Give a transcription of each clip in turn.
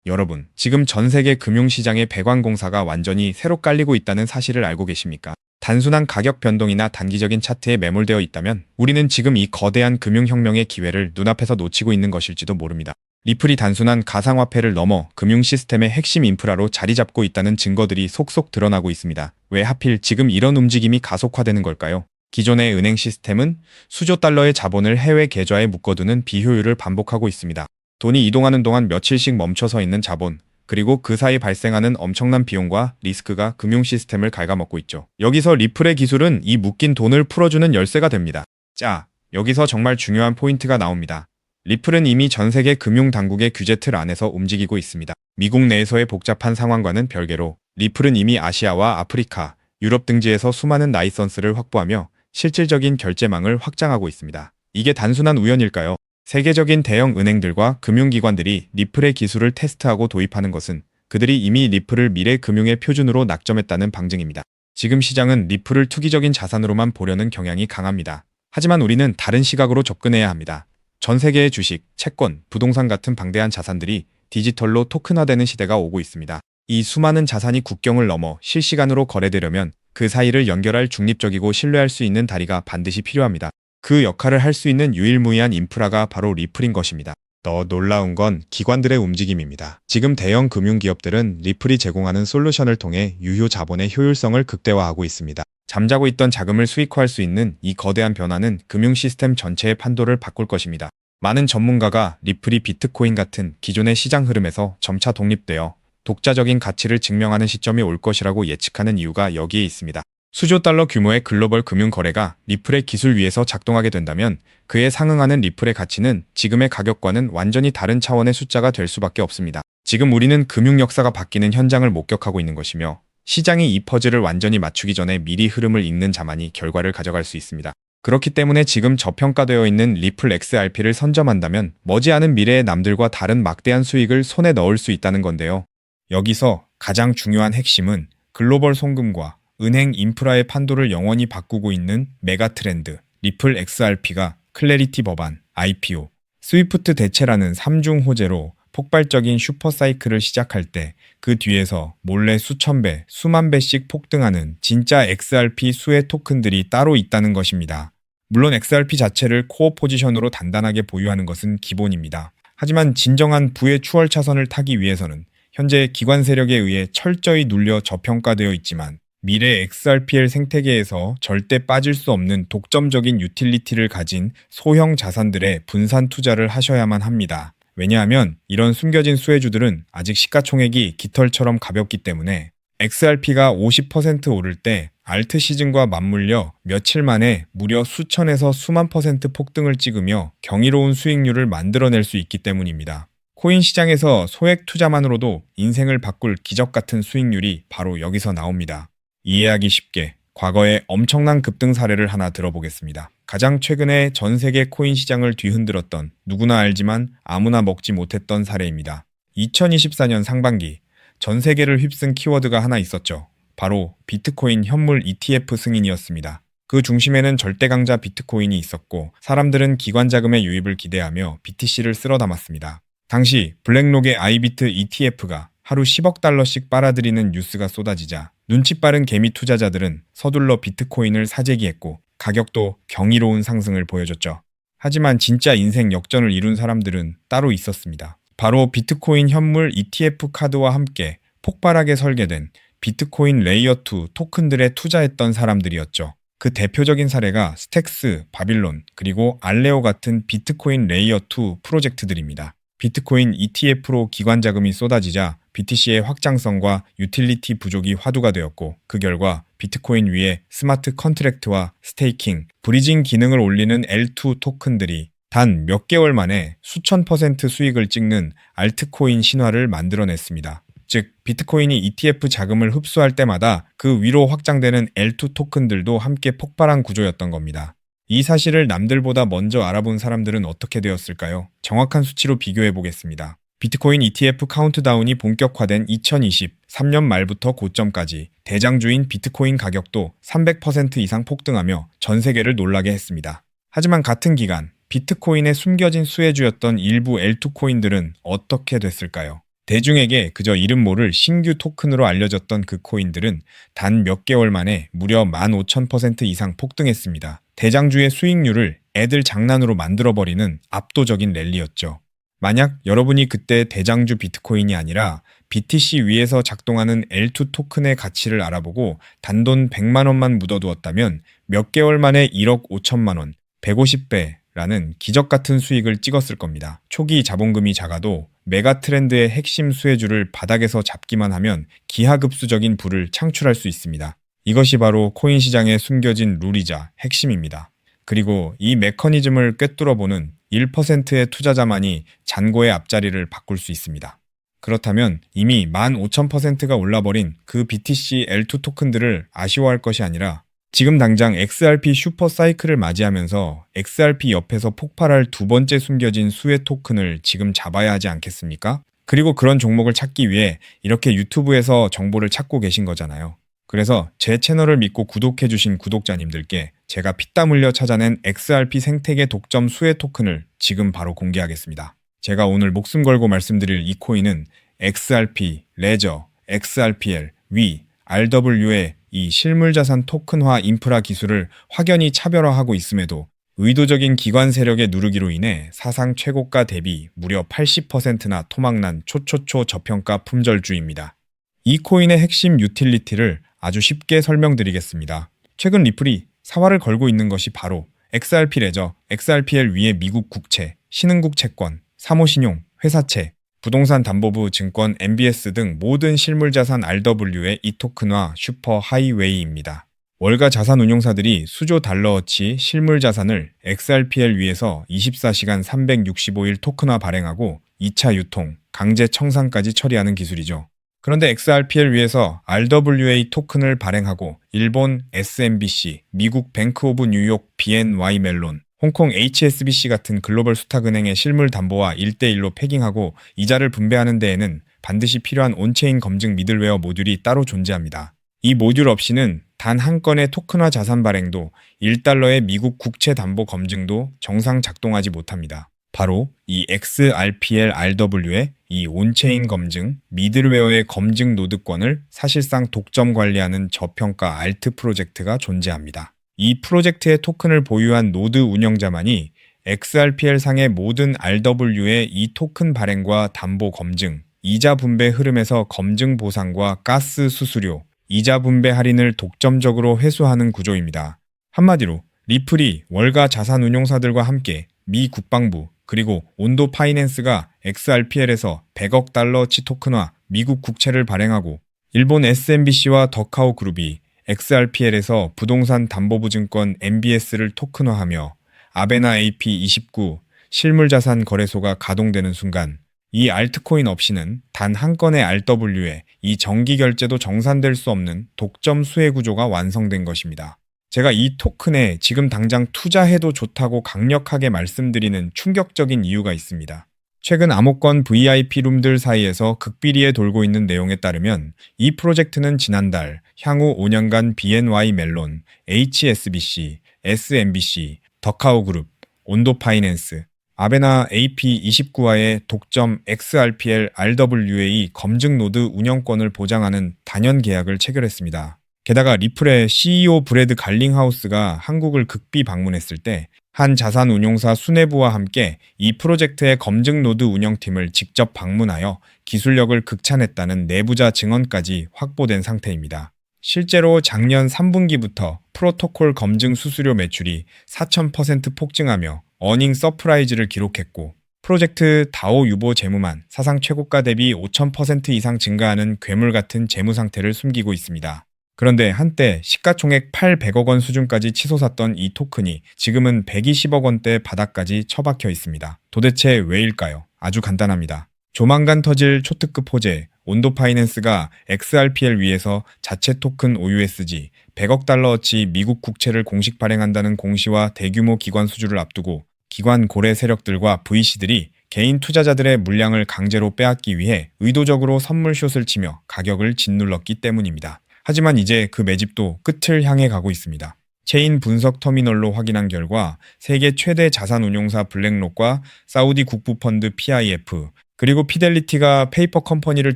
여러분, 지금 전 세계 금융시장의 배관공사가 완전히 새로 깔리고 있다는 사실을 알고 계십니까? 단순한 가격 변동이나 단기적인 차트에 매몰되어 있다면 우리는 지금 이 거대한 금융혁명의 기회를 눈앞에서 놓치고 있는 것일지도 모릅니다. 리플이 단순한 가상화폐를 넘어 금융 시스템의 핵심 인프라로 자리 잡고 있다는 증거들이 속속 드러나고 있습니다. 왜 하필 지금 이런 움직임이 가속화되는 걸까요? 기존의 은행 시스템은 수조 달러의 자본을 해외 계좌에 묶어두는 비효율을 반복하고 있습니다. 돈이 이동하는 동안 며칠씩 멈춰서 있는 자본, 그리고 그 사이 발생하는 엄청난 비용과 리스크가 금융 시스템을 갉아먹고 있죠. 여기서 리플의 기술은 이 묶인 돈을 풀어주는 열쇠가 됩니다. 자, 여기서 정말 중요한 포인트가 나옵니다. 리플은 이미 전 세계 금융 당국의 규제 틀 안에서 움직이고 있습니다. 미국 내에서의 복잡한 상황과는 별개로 리플은 이미 아시아와 아프리카, 유럽 등지에서 수많은 라이선스를 확보하며 실질적인 결제망을 확장하고 있습니다. 이게 단순한 우연일까요? 세계적인 대형 은행들과 금융기관들이 리플의 기술을 테스트하고 도입하는 것은 그들이 이미 리플을 미래 금융의 표준으로 낙점했다는 방증입니다. 지금 시장은 리플을 투기적인 자산으로만 보려는 경향이 강합니다. 하지만 우리는 다른 시각으로 접근해야 합니다. 전 세계의 주식, 채권, 부동산 같은 방대한 자산들이 디지털로 토큰화되는 시대가 오고 있습니다. 이 수많은 자산이 국경을 넘어 실시간으로 거래되려면 그 사이를 연결할 중립적이고 신뢰할 수 있는 다리가 반드시 필요합니다. 그 역할을 할 수 있는 유일무이한 인프라가 바로 리플인 것입니다. 더 놀라운 건 기관들의 움직임입니다. 지금 대형 금융기업들은 리플이 제공하는 솔루션을 통해 유효 자본의 효율성을 극대화하고 있습니다. 잠자고 있던 자금을 수익화할 수 있는 이 거대한 변화는 금융 시스템 전체의 판도를 바꿀 것입니다. 많은 전문가가 리플이 비트코인 같은 기존의 시장 흐름에서 점차 독립되어 독자적인 가치를 증명하는 시점이 올 것이라고 예측하는 이유가 여기에 있습니다. 수조 달러 규모의 글로벌 금융 거래가 리플의 기술 위에서 작동하게 된다면 그에 상응하는 리플의 가치는 지금의 가격과는 완전히 다른 차원의 숫자가 될 수밖에 없습니다. 지금 우리는 금융 역사가 바뀌는 현장을 목격하고 있는 것이며 시장이 이 퍼즐을 완전히 맞추기 전에 미리 흐름을 읽는 자만이 결과를 가져갈 수 있습니다. 그렇기 때문에 지금 저평가되어 있는 리플 XRP를 선점한다면 머지않은 미래의 남들과 다른 막대한 수익을 손에 넣을 수 있다는 건데요. 여기서 가장 중요한 핵심은 글로벌 송금과 은행 인프라의 판도를 영원히 바꾸고 있는 메가 트렌드, 리플 XRP가 클래리티 법안, IPO, 스위프트 대체라는 3중 호재로 폭발적인 슈퍼사이클을 시작할 때 그 뒤에서 몰래 수천 배, 수만 배씩 폭등하는 진짜 XRP 수혜 토큰들이 따로 있다는 것입니다. 물론 XRP 자체를 코어 포지션으로 단단하게 보유하는 것은 기본입니다. 하지만 진정한 부의 추월 차선을 타기 위해서는 현재 기관 세력에 의해 철저히 눌려 저평가되어 있지만 미래 XRPL 생태계에서 절대 빠질 수 없는 독점적인 유틸리티를 가진 소형 자산들의 분산 투자를 하셔야만 합니다. 왜냐하면 이런 숨겨진 수혜주들은 아직 시가총액이 깃털처럼 가볍기 때문에 XRP가 50% 오를 때 알트 시즌과 맞물려 며칠 만에 무려 수천에서 수만 퍼센트 폭등을 찍으며 경이로운 수익률을 만들어낼 수 있기 때문입니다. 코인 시장에서 소액 투자만으로도 인생을 바꿀 기적 같은 수익률이 바로 여기서 나옵니다. 이해하기 쉽게 과거의 엄청난 급등 사례를 하나 들어보겠습니다. 가장 최근에 전 세계 코인 시장을 뒤흔들었던 누구나 알지만 아무나 먹지 못했던 사례입니다. 2024년 상반기 전 세계를 휩쓴 키워드가 하나 있었죠. 바로 비트코인 현물 ETF 승인이었습니다. 그 중심에는 절대 강자 비트코인이 있었고 사람들은 기관 자금의 유입을 기대하며 BTC를 쓸어 담았습니다. 당시 블랙록의 아이비트 ETF가 하루 10억 달러씩 빨아들이는 뉴스가 쏟아지자 눈치 빠른 개미 투자자들은 서둘러 비트코인을 사재기했고 가격도 경이로운 상승을 보여줬죠. 하지만 진짜 인생 역전을 이룬 사람들은 따로 있었습니다. 바로 비트코인 현물 ETF 카드와 함께 폭발하게 설계된 비트코인 레이어2 토큰들에 투자했던 사람들이었죠. 그 대표적인 사례가 스택스, 바빌론, 그리고 알레오 같은 비트코인 레이어2 프로젝트들입니다. 비트코인 ETF로 기관 자금이 쏟아지자 BTC의 확장성과 유틸리티 부족이 화두가 되었고 그 결과 비트코인 위에 스마트 컨트랙트와 스테이킹, 브리징 기능을 올리는 L2 토큰들이 단 몇 개월 만에 수천 퍼센트 수익을 찍는 알트코인 신화를 만들어냈습니다. 즉 비트코인이 ETF 자금을 흡수할 때마다 그 위로 확장되는 L2 토큰들도 함께 폭발한 구조였던 겁니다. 이 사실을 남들보다 먼저 알아본 사람들은 어떻게 되었을까요? 정확한 수치로 비교해 보겠습니다. 비트코인 ETF 카운트다운이 본격화된 2023년 말부터 고점까지 대장주인 비트코인 가격도 300% 이상 폭등하며 전 세계를 놀라게 했습니다. 하지만 같은 기간 비트코인의 숨겨진 수혜주였던 일부 L2 코인들은 어떻게 됐을까요? 대중에게 그저 이름 모를 신규 토큰으로 알려졌던 그 코인들은 단 몇 개월 만에 무려 15,000% 이상 폭등했습니다. 대장주의 수익률을 애들 장난으로 만들어버리는 압도적인 랠리였죠. 만약 여러분이 그때 대장주 비트코인이 아니라 BTC 위에서 작동하는 L2 토큰의 가치를 알아보고 단돈 100만 원만 묻어두었다면 몇 개월 만에 1억 5천만 원, 150배라는 기적 같은 수익을 찍었을 겁니다. 초기 자본금이 작아도 메가 트렌드의 핵심 수혜주를 바닥에서 잡기만 하면 기하급수적인 부를 창출할 수 있습니다. 이것이 바로 코인 시장에 숨겨진 룰이자 핵심입니다. 그리고 이 메커니즘을 꿰뚫어보는 1%의 투자자만이 잔고의 앞자리를 바꿀 수 있습니다. 그렇다면 이미 15,000%가 올라버린 그 BTC L2 토큰들을 아쉬워할 것이 아니라 지금 당장 XRP 슈퍼 사이클을 맞이하면서 XRP 옆에서 폭발할 두 번째 숨겨진 수혜 토큰을 지금 잡아야 하지 않겠습니까? 그리고 그런 종목을 찾기 위해 이렇게 유튜브에서 정보를 찾고 계신 거잖아요. 그래서 제 채널을 믿고 구독해주신 구독자님들께 제가 피땀 흘려 찾아낸 XRP 생태계 독점 수혜 토큰을 지금 바로 공개하겠습니다. 제가 오늘 목숨 걸고 말씀드릴 이 코인은 XRP, 레저, XRPL, 위, RW의 이 실물자산 토큰화 인프라 기술을 확연히 차별화하고 있음에도 의도적인 기관 세력의 누르기로 인해 사상 최고가 대비 무려 80%나 토막난 초초초 저평가 품절주입니다. 이 코인의 핵심 유틸리티를 아주 쉽게 설명드리겠습니다. 최근 리플이 사활을 걸고 있는 것이 바로 XRP 레저, XRPL 위의 미국 국채, 신흥국 채권, 사모신용, 회사채, 부동산 담보부 증권 MBS 등 모든 실물자산 RW의 이 토큰화 슈퍼 하이웨이입니다. 월가 자산운용사들이 수조 달러어치 실물자산을 XRPL 위에서 24시간 365일 토큰화 발행하고 2차 유통, 강제 청산까지 처리하는 기술이죠. 그런데 XRPL 위에서 RWA 토큰을 발행하고 일본 SMBC, 미국 뱅크 오브 뉴욕 BNY 멜론, 홍콩 HSBC 같은 글로벌 수탁은행의 실물 담보와 1대1로 패깅하고 이자를 분배하는 데에는 반드시 필요한 온체인 검증 미들웨어 모듈이 따로 존재합니다. 이 모듈 없이는 단 한 건의 토큰화 자산 발행도 1달러의 미국 국채 담보 검증도 정상 작동하지 못합니다. 바로 이 XRPL RW의 이 온체인 검증, 미들웨어의 검증 노드권을 사실상 독점 관리하는 저평가 알트 프로젝트가 존재합니다. 이 프로젝트의 토큰을 보유한 노드 운영자만이 XRPL 상의 모든 RW의 이 토큰 발행과 담보 검증, 이자 분배 흐름에서 검증 보상과 가스 수수료, 이자 분배 할인을 독점적으로 회수하는 구조입니다. 한마디로 리플이 월가 자산운용사들과 함께 미 국방부 그리고 온도 파이낸스가 XRPL에서 100억 달러치 토큰화 미국 국채를 발행하고 일본 SMBC와 더카오 그룹이 XRPL에서 부동산 담보부 증권 MBS를 토큰화하며 아베나 AP29 실물자산 거래소가 가동되는 순간 이 알트코인 없이는 단 한 건의 RW에 이 정기 결제도 정산될 수 없는 독점 수혜 구조가 완성된 것입니다. 제가 이 토큰에 지금 당장 투자해도 좋다고 강력하게 말씀드리는 충격적인 이유가 있습니다. 최근 암호권 VIP 룸들 사이에서 극비리에 돌고 있는 내용에 따르면 이 프로젝트는 지난달 향후 5년간 BNY 멜론, HSBC, SMBC, 더카오 그룹, 온도 파이낸스, 아베나 AP29와의 독점 XRPL RWA 검증 노드 운영권을 보장하는 단연 계약을 체결했습니다. 게다가 리플의 CEO 브래드 갈링하우스가 한국을 극비 방문했을 때 한 자산운용사 수뇌부와 함께 이 프로젝트의 검증 노드 운영팀을 직접 방문하여 기술력을 극찬했다는 내부자 증언까지 확보된 상태입니다. 실제로 작년 3분기부터 프로토콜 검증 수수료 매출이 4,000% 폭증하며 어닝 서프라이즈를 기록했고 프로젝트 다오 유보 재무만 사상 최고가 대비 5,000% 이상 증가하는 괴물 같은 재무 상태를 숨기고 있습니다. 그런데 한때 시가총액 800억 원 수준까지 치솟았던 이 토큰이 지금은 120억 원대 바닥까지 처박혀 있습니다. 도대체 왜일까요? 아주 간단합니다. 조만간 터질 초특급 호재, 온도 파이낸스가 XRPL 위에서 자체 토큰 OUSG 100억 달러어치 미국 국채를 공식 발행한다는 공시와 대규모 기관 수주를 앞두고 기관 고래 세력들과 VC들이 개인 투자자들의 물량을 강제로 빼앗기 위해 의도적으로 선물숏을 치며 가격을 짓눌렀기 때문입니다. 하지만 이제 그 매집도 끝을 향해 가고 있습니다. 체인 분석 터미널로 확인한 결과 세계 최대 자산운용사 블랙록과 사우디 국부펀드 PIF, 그리고 피델리티가 페이퍼 컴퍼니를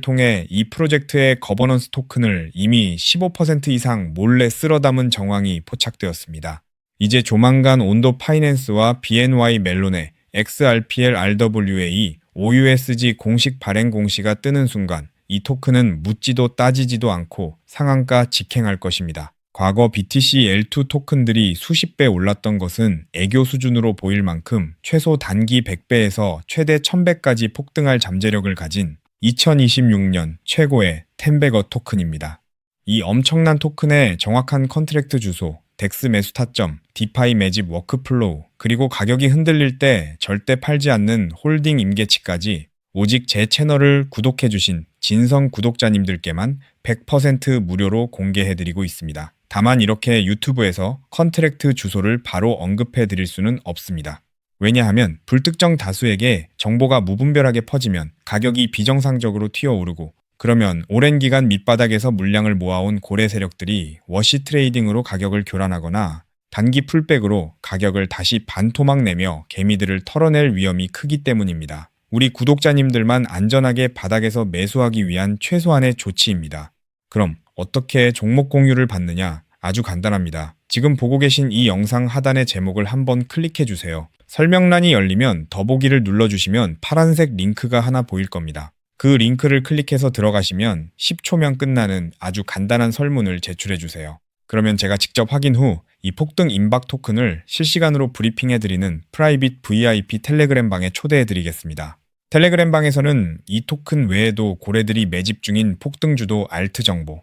통해 이 프로젝트의 거버넌스 토큰을 이미 15% 이상 몰래 쓸어 담은 정황이 포착되었습니다. 이제 조만간 온도 파이낸스와 BNY 멜론의 XRPL RWA OUSG 공식 발행 공시가 뜨는 순간 이 토큰은 묻지도 따지지도 않고 상한가 직행할 것입니다. 과거 BTC L2 토큰들이 수십 배 올랐던 것은 애교 수준으로 보일 만큼 최소 단기 100배에서 최대 1000배까지 폭등할 잠재력을 가진 2026년 최고의 텐베거 토큰입니다. 이 엄청난 토큰의 정확한 컨트랙트 주소, 덱스 매수 타점, 디파이 매집 워크플로우, 그리고 가격이 흔들릴 때 절대 팔지 않는 홀딩 임계치까지 오직 제 채널을 구독해주신 진성 구독자님들께만 100% 무료로 공개해드리고 있습니다. 다만 이렇게 유튜브에서 컨트랙트 주소를 바로 언급해드릴 수는 없습니다. 왜냐하면 불특정 다수에게 정보가 무분별하게 퍼지면 가격이 비정상적으로 튀어오르고, 그러면 오랜 기간 밑바닥에서 물량을 모아온 고래 세력들이 워시 트레이딩으로 가격을 교란하거나 단기 풀백으로 가격을 다시 반토막 내며 개미들을 털어낼 위험이 크기 때문입니다. 우리 구독자님들만 안전하게 바닥에서 매수하기 위한 최소한의 조치입니다. 그럼 어떻게 종목 공유를 받느냐? 아주 간단합니다. 지금 보고 계신 이 영상 하단의 제목을 한번 클릭해 주세요. 설명란이 열리면 더보기를 눌러주시면 파란색 링크가 하나 보일 겁니다. 그 링크를 클릭해서 들어가시면 10초면 끝나는 아주 간단한 설문을 제출해 주세요. 그러면 제가 직접 확인 후 이 폭등 임박 토큰을 실시간으로 브리핑해드리는 프라이빗 VIP 텔레그램 방에 초대해드리겠습니다. 텔레그램 방에서는 이 토큰 외에도 고래들이 매집 중인 폭등주도 알트 정보,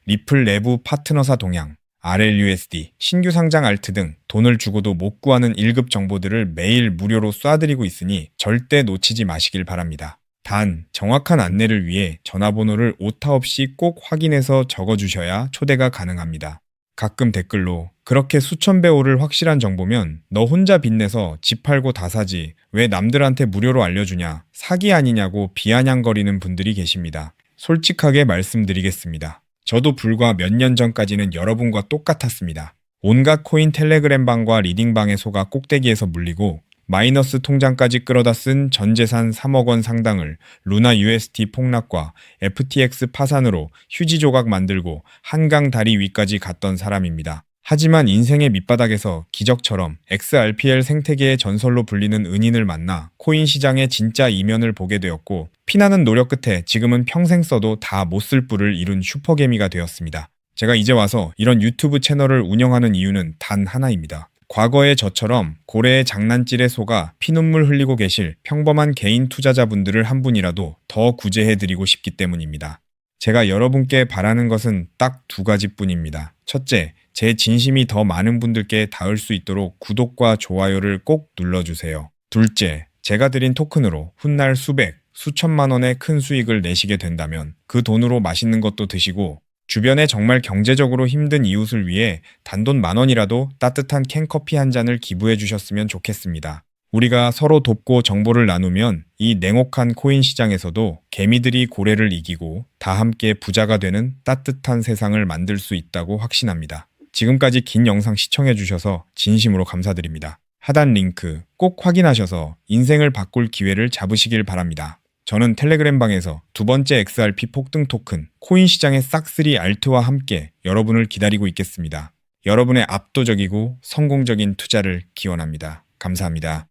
리플 내부 파트너사 동향, RLUSD, 신규 상장 알트 등 돈을 주고도 못 구하는 1급 정보들을 매일 무료로 쏴드리고 있으니 절대 놓치지 마시길 바랍니다. 단, 정확한 안내를 위해 전화번호를 오타 없이 꼭 확인해서 적어주셔야 초대가 가능합니다. 가끔 댓글로 그렇게 수천 배 오를 확실한 정보면 너 혼자 빚내서 집 팔고 다 사지 왜 남들한테 무료로 알려주냐, 사기 아니냐고 비아냥거리는 분들이 계십니다. 솔직하게 말씀드리겠습니다. 저도 불과 몇 년 전까지는 여러분과 똑같았습니다. 온갖 코인 텔레그램 방과 리딩방에 속아 꼭대기에서 물리고 마이너스 통장까지 끌어다 쓴 전재산 3억 원 상당을 루나 UST 폭락과 FTX 파산으로 휴지 조각 만들고 한강 다리 위까지 갔던 사람입니다. 하지만 인생의 밑바닥에서 기적처럼 XRPL 생태계의 전설로 불리는 은인을 만나 코인 시장의 진짜 이면을 보게 되었고, 피나는 노력 끝에 지금은 평생 써도 다 못 쓸 뿔을 이룬 슈퍼개미가 되었습니다. 제가 이제 와서 이런 유튜브 채널을 운영하는 이유는 단 하나입니다. 과거의 저처럼 고래의 장난질에 속아 피눈물 흘리고 계실 평범한 개인 투자자분들을 한 분이라도 더 구제해드리고 싶기 때문입니다. 제가 여러분께 바라는 것은 딱 두 가지뿐입니다. 첫째, 제 진심이 더 많은 분들께 닿을 수 있도록 구독과 좋아요를 꼭 눌러주세요. 둘째, 제가 드린 토큰으로 훗날 수백, 수천만 원의 큰 수익을 내시게 된다면 그 돈으로 맛있는 것도 드시고, 주변에 정말 경제적으로 힘든 이웃을 위해 단돈 10,000원이라도 따뜻한 캔커피 한 잔을 기부해 주셨으면 좋겠습니다. 우리가 서로 돕고 정보를 나누면 이 냉혹한 코인 시장에서도 개미들이 고래를 이기고 다 함께 부자가 되는 따뜻한 세상을 만들 수 있다고 확신합니다. 지금까지 긴 영상 시청해 주셔서 진심으로 감사드립니다. 하단 링크 꼭 확인하셔서 인생을 바꿀 기회를 잡으시길 바랍니다. 저는 텔레그램 방에서 두 번째 XRP 폭등 토큰 코인 시장의 싹쓸이 알트와 함께 여러분을 기다리고 있겠습니다. 여러분의 압도적이고 성공적인 투자를 기원합니다. 감사합니다.